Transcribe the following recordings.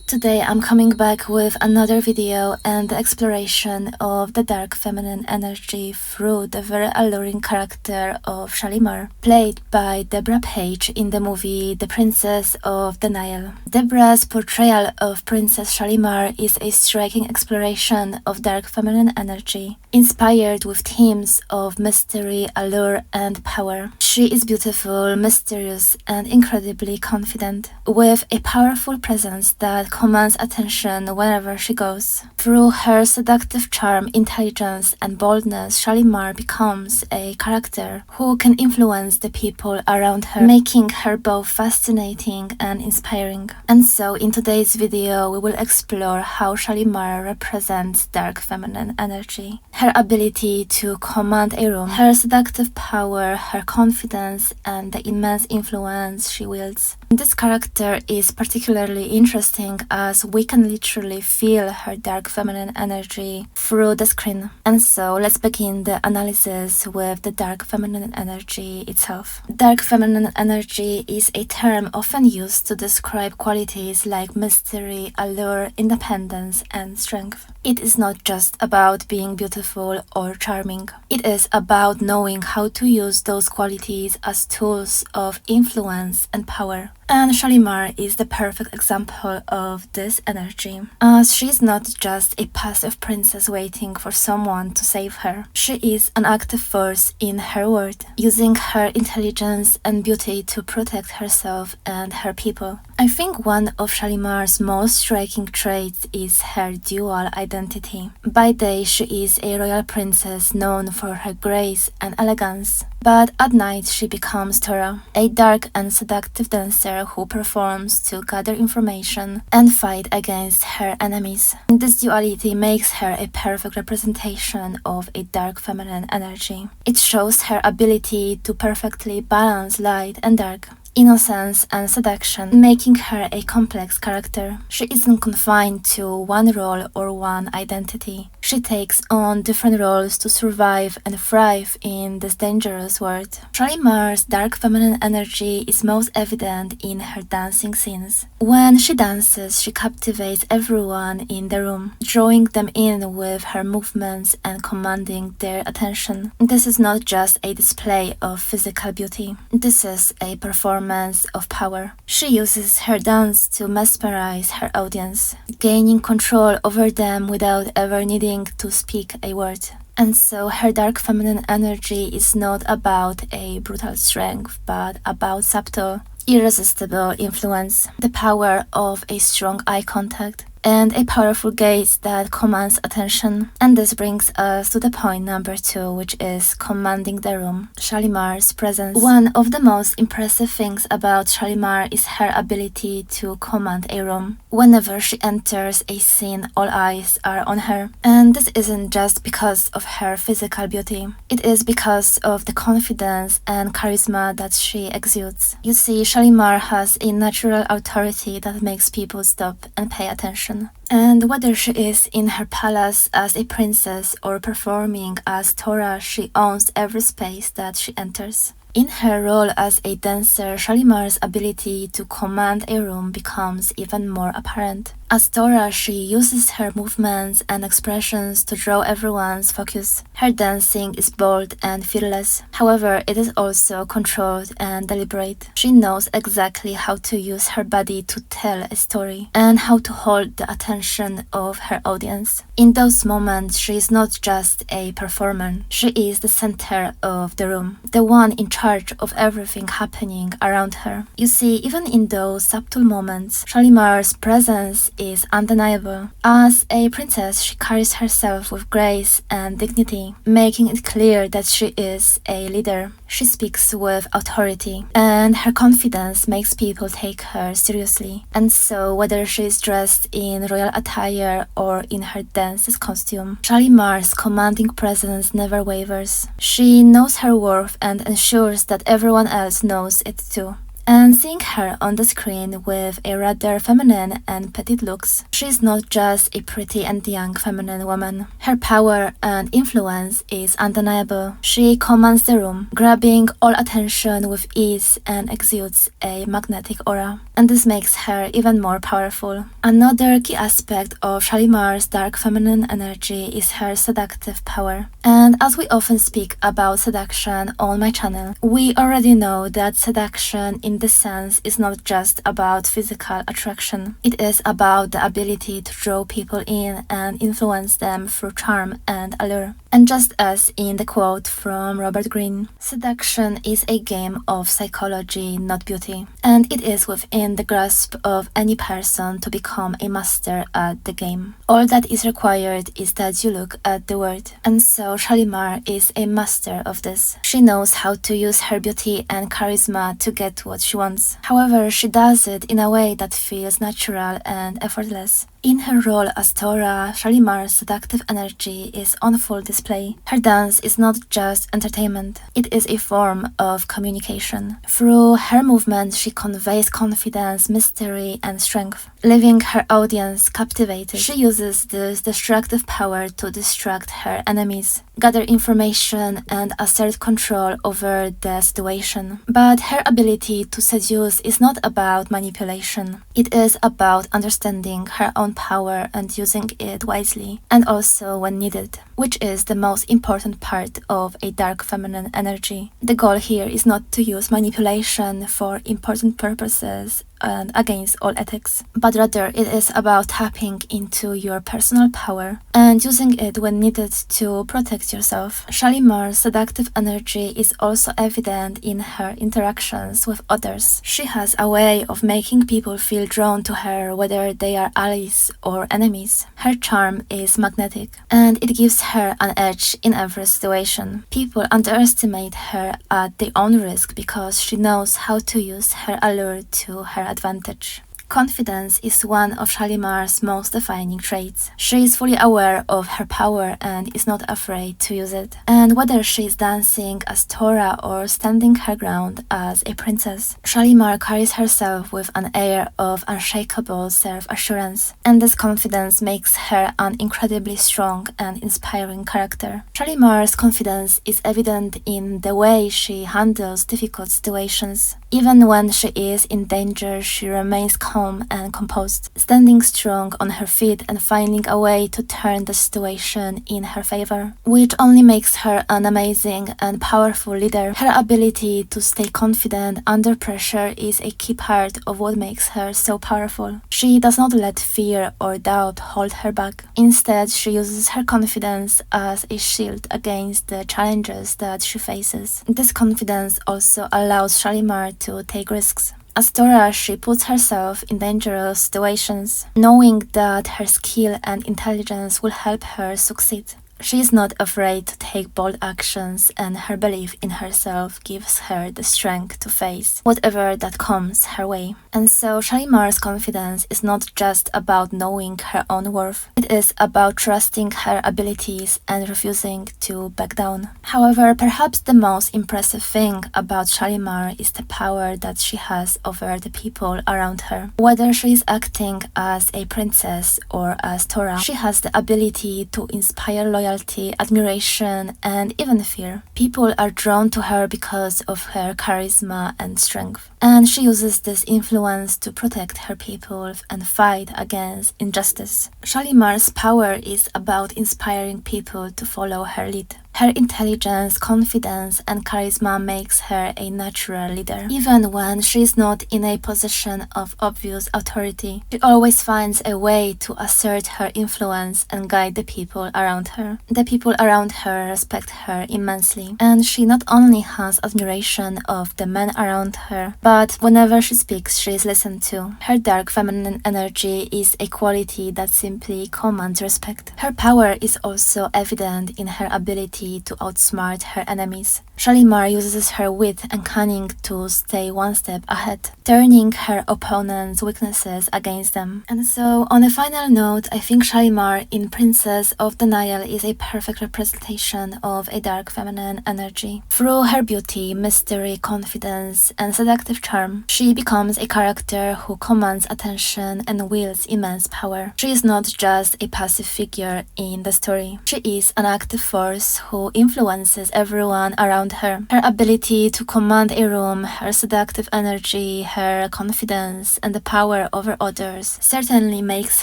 Today I'm coming back with another video and the exploration of the dark feminine energy through the very alluring character of Shalimar, played by Debra Paget in the movie The Princess of the Nile. Debra's portrayal of Princess Shalimar is a striking exploration of dark feminine energy, inspired with themes of mystery, allure, and power. She is beautiful, mysterious, and incredibly confident, with a powerful presence that commands attention wherever she goes. Through her seductive charm, intelligence, and boldness, Shalimar becomes a character who can influence the people around her, making her both fascinating and inspiring. And so in today's video, we will explore how Shalimar represents dark feminine energy, her ability to command a room, her seductive power, her confidence, and the immense influence she wields. This character is particularly interesting as we can literally feel her dark feminine energy through the screen. And so let's begin the analysis with the dark feminine energy itself. Dark feminine energy is a term often used to describe qualities like mystery, allure, independence, and strength. It is not just about being beautiful or charming. It is about knowing how to use those qualities as tools of influence and power. And Shalimar is the perfect example of this energy, as she is not just a passive princess waiting for someone to save her. She is an active force in her world, using her intelligence and beauty to protect herself and her people. I think one of Shalimar's most striking traits is her dual identity. By day, she is a royal princess known for her grace and elegance, but at night she becomes Tora, a dark and seductive dancer who performs to gather information and fight against her enemies. This duality makes her a perfect representation of a dark feminine energy. It shows her ability to perfectly balance light and dark, innocence and seduction, making her a complex character. She isn't confined to one role or one identity. She takes on different roles to survive and thrive in this dangerous world. Shalimar's dark feminine energy is most evident in her dancing scenes. When she dances, she captivates everyone in the room, drawing them in with her movements and commanding their attention. This is not just a display of physical beauty. This is a performance of power. She uses her dance to mesmerize her audience, gaining control over them without ever needing to speak a word. And so her dark feminine energy is not about a brutal strength, but about subtle, irresistible influence, the power of a strong eye contact, and a powerful gaze that commands attention. And this brings us to the point number 2, which is commanding the room. Shalimar's presence. One of the most impressive things about Shalimar is her ability to command a room. Whenever she enters a scene, all eyes are on her. And this isn't just because of her physical beauty. It is because of the confidence and charisma that she exudes. You see, Shalimar has a natural authority that makes people stop and pay attention. And whether she is in her palace as a princess or performing as Tora, she owns every space that she enters. In her role as a dancer, Shalimar's ability to command a room becomes even more apparent. As Tora, she uses her movements and expressions to draw everyone's focus. Her dancing is bold and fearless. However, it is also controlled and deliberate. She knows exactly how to use her body to tell a story and how to hold the attention of her audience. In those moments, she is not just a performer. She is the center of the room, the one in charge of everything happening around her. You see, even in those subtle moments, Shalimar's presence is undeniable. As a princess, she carries herself with grace and dignity, making it clear that she is a leader. She speaks with authority, and her confidence makes people take her seriously. And so, whether she is dressed in royal attire or in her dance's costume, Shalimar's commanding presence never wavers. She knows her worth and ensures that everyone else knows it too. And seeing her on the screen with a rather feminine and petite looks, she's not just a pretty and young feminine woman. Her power and influence is undeniable. She commands the room, grabbing all attention with ease and exudes a magnetic aura. And this makes her even more powerful. Another key aspect of Shalimar's dark feminine energy is her seductive power. And as we often speak about seduction on my channel, we already know that seduction in this sense is not just about physical attraction. It is about the ability to draw people in and influence them through charm and allure. And just as in the quote from Robert Greene, seduction is a game of psychology, not beauty. And it is within the grasp of any person to become a master at the game. All that is required is that you look at the word. And so Shalimar is a master of this. She knows how to use her beauty and charisma to get what she wants. However, she does it in a way that feels natural and effortless. In her role as Tora, Shalimar's seductive energy is on full display. Her dance is not just entertainment, it is a form of communication. Through her movements, she conveys confidence, mystery, and strength, leaving her audience captivated. She uses this destructive power to distract her enemies, gather information, and assert control over the situation. But her ability to seduce is not about manipulation. It is about understanding her own power and using it wisely, and also when needed, which is the most important part of a dark feminine energy. The goal here is not to use manipulation for important purposes and against all ethics, but rather it is about tapping into your personal power and using it when needed to protect yourself. Shalimar's seductive energy is also evident in her interactions with others. She has a way of making people feel drawn to her, whether they are allies or enemies. Her charm is magnetic, and it gives her an edge in every situation. People underestimate her at their own risk because she knows how to use her allure to her advantage. Confidence is one of Shalimar's most defining traits. She is fully aware of her power and is not afraid to use it. And whether she is dancing as Tora or standing her ground as a princess, Shalimar carries herself with an air of unshakable self-assurance. And this confidence makes her an incredibly strong and inspiring character. Shalimar's confidence is evident in the way she handles difficult situations. Even when she is in danger, she remains calm and composed, standing strong on her feet and finding a way to turn the situation in her favor, which only makes her an amazing and powerful leader. Her ability to stay confident under pressure is a key part of what makes her so powerful. She does not let fear or doubt hold her back. Instead, she uses her confidence as a shield against the challenges that she faces. This confidence also allows Shalimar to take risks. As Tora, she puts herself in dangerous situations, knowing that her skill and intelligence will help her succeed. She is not afraid to take bold actions, and her belief in herself gives her the strength to face whatever that comes her way. And so Shalimar's confidence is not just about knowing her own worth. It is about trusting her abilities and refusing to back down. However, perhaps the most impressive thing about Shalimar is the power that she has over the people around her. Whether she is acting as a princess or as Tora, she has the ability to inspire loyalty, admiration, and even fear. People are drawn to her because of her charisma and strength. And she uses this influence to protect her people and fight against injustice. Shalimar's power is about inspiring people to follow her lead. Her intelligence, confidence, and charisma makes her a natural leader. Even when she is not in a position of obvious authority, she always finds a way to assert her influence and guide the people around her. The people around her respect her immensely, and she not only has admiration of the men around her, but whenever she speaks, she is listened to. Her dark feminine energy is a quality that simply commands respect. Her power is also evident in her ability to outsmart her enemies. Shalimar uses her wit and cunning to stay one step ahead, turning her opponent's weaknesses against them. And so, on a final note, I think Shalimar in Princess of the Nile is a perfect representation of a dark feminine energy. Through her beauty, mystery, confidence, and seductive charm, she becomes a character who commands attention and wields immense power. She is not just a passive figure in the story. She is an active force who influences everyone around her. Her ability to command a room, her seductive energy, her confidence, and the power over others certainly makes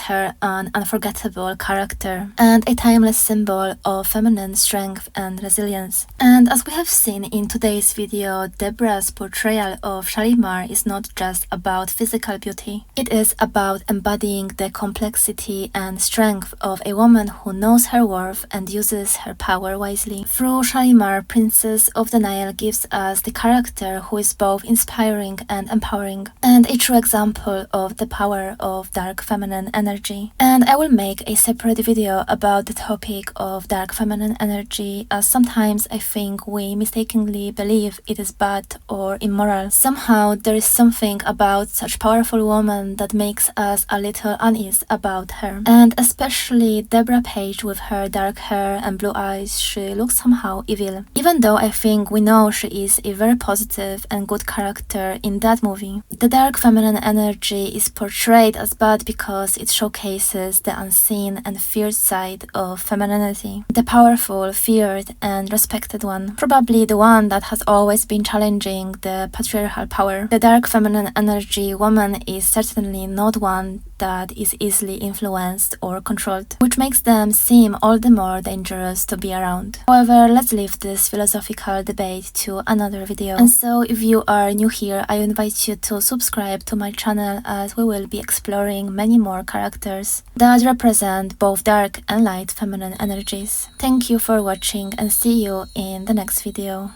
her an unforgettable character and a timeless symbol of feminine strength and resilience. And as we have seen in today's video, Debra's portrayal of Shalimar is not just about physical beauty. It is about embodying the complexity and strength of a woman who knows her worth and uses her power wisely. Through Shalimar, Princess of the Nile gives us the character who is both inspiring and empowering, and a true example of the power of dark feminine energy. And I will make a separate video about the topic of dark feminine energy, as sometimes I think we mistakenly believe it is bad or immoral. Somehow there is something about such powerful woman that makes us a little uneasy about her. And especially Debra Paget with her dark hair and blue eyes, she looks somehow evil. Even though I think we know she is a very positive and good character in that movie. The dark feminine energy is portrayed as bad because it showcases the unseen and feared side of femininity. The powerful, feared, and respected one. Probably the one that has always been challenging the patriarchal power. The dark feminine energy woman is certainly not one that is easily influenced or controlled, which makes them seem all the more dangerous to be around. However, let's leave this philosophical debate to another video. And so, if you are new here, I invite you to subscribe to my channel, as we will be exploring many more characters that represent both dark and light feminine energies. Thank you for watching and see you in the next video.